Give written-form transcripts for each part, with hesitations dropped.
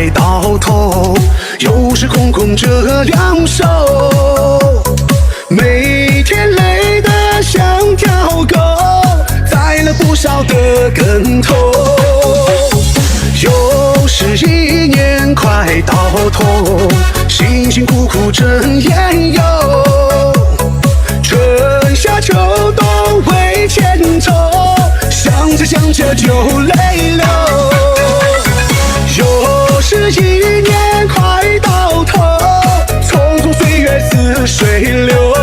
快到头，又是空空这两手，每天累得像条狗，栽了不少的跟头。又是一年快到头，辛辛苦苦真烟油，春夏秋冬为前头，想着想着就泪流。又是一年快到头，匆匆岁月似水流，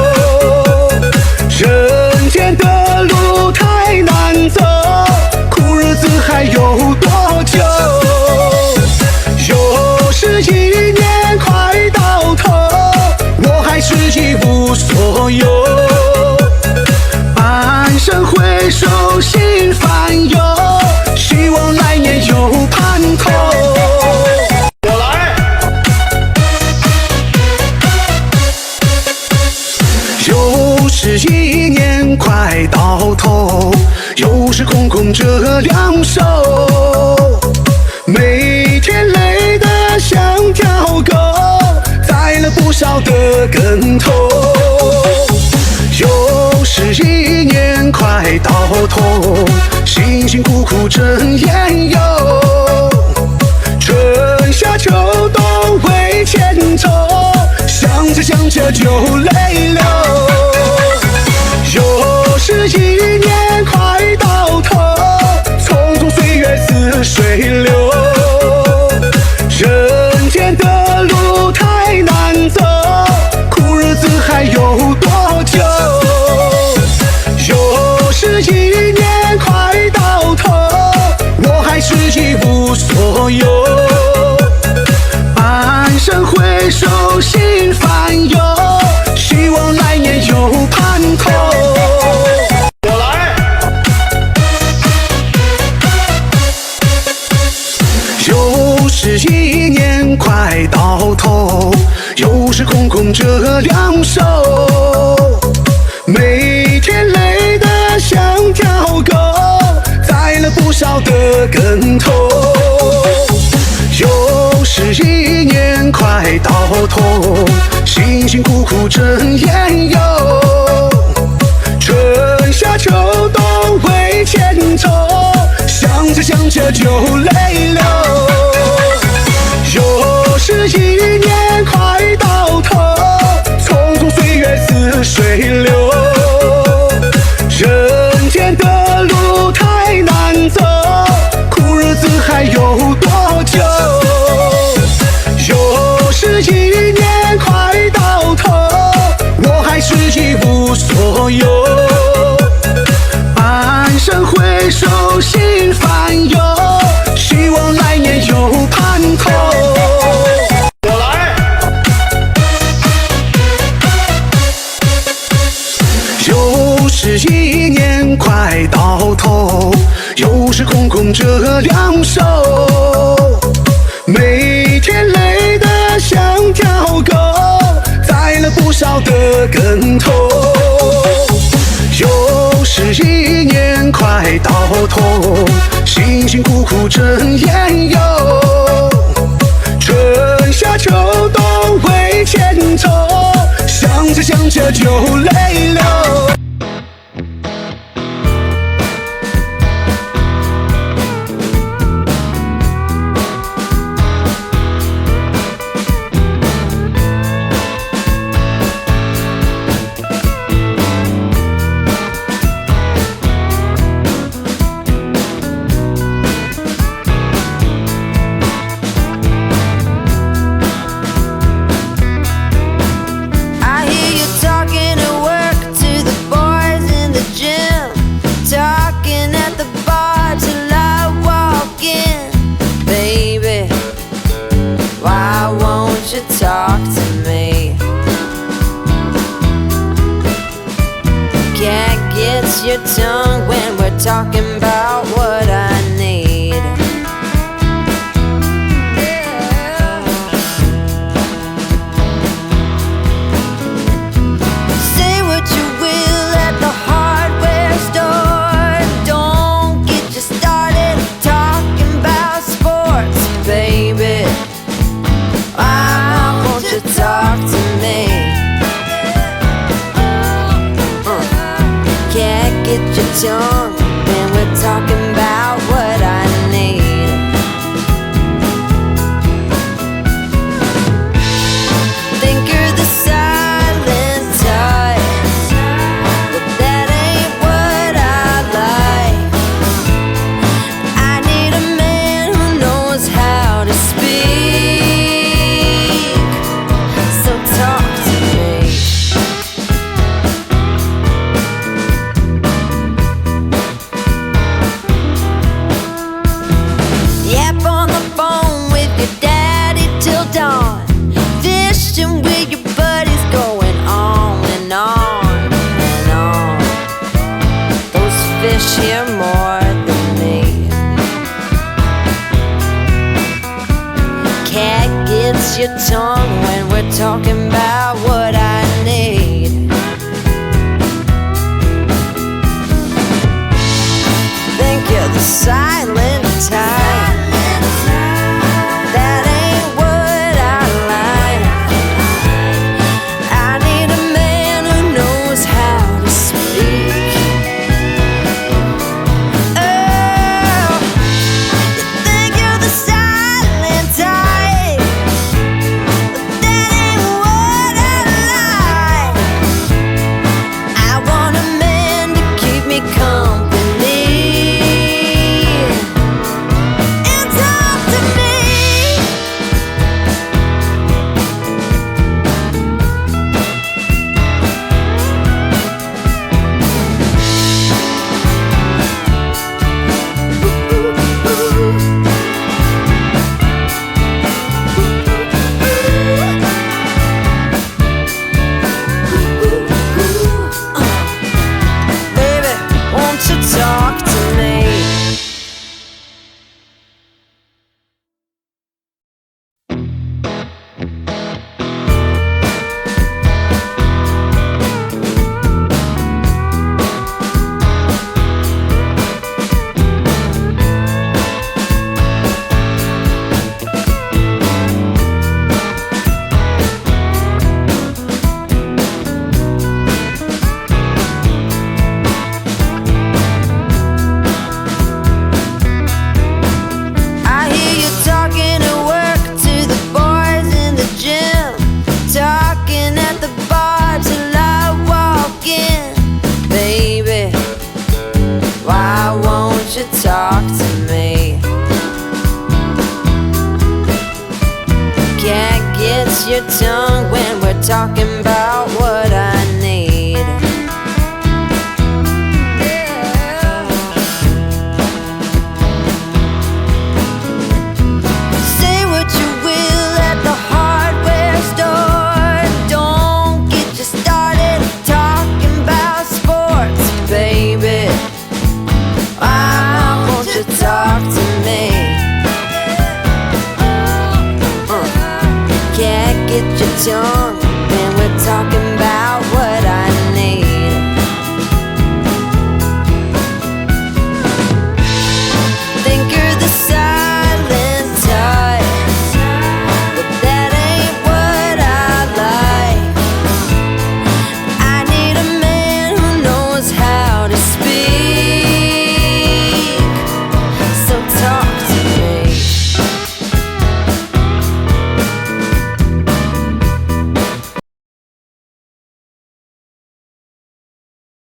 人间的路太难走，苦日子还有多久？又是一年快到头，我还是一无所有，半生回首心烦忧，希望来年有盼头。又是一年快到头，又是空空这两手，每天累得像条狗，栽了不少的跟头。又是一年快到头，辛辛苦苦真烟油，春夏秋冬为前头，想着想着就泪流。又是一年快到头，匆匆岁月似水流，人间的路太难走，苦日子还有多久？又是一年快到头，我还是一无所有，半生回首心烦忧，希望来年有盼头。又是一年快到头，又是空空这两手，每天累得像条狗，栽了不少的跟头。又是一年快到头，辛辛苦苦真烟油，春夏秋冬为前头，想着想着就泪流。又是一年快到头，匆匆岁月似水流，人间的路太难走，苦日子还有多久？又是一年快到头，我还是一无所有，半生回首心烦忧，希望来年有盼头。又是一年快到头，又是空空这两手，每天累得像条狗，栽了不少的跟头。又是一年快到头，辛辛苦苦真烟油，春夏秋冬为前头，想着想着就泪流。Talk to me. Can't get your tongue when we're talking about what I need. Say what you will at the hardware store. Don't get you started talking about sports, baby. your tongue when we're talking about what I need. Think you're the silent type. That ain't what I like. I need a man who knows how to speak. Oh, you think you're the silent type, but that ain't what I like. I want a man to keep me company and talk to me. Baby, won't you talk to me? I hear you talking at work to the boys in the gym, talking at the bar till I walk in. Baby, why won't you talk to me? Can't get your tongue when we're talking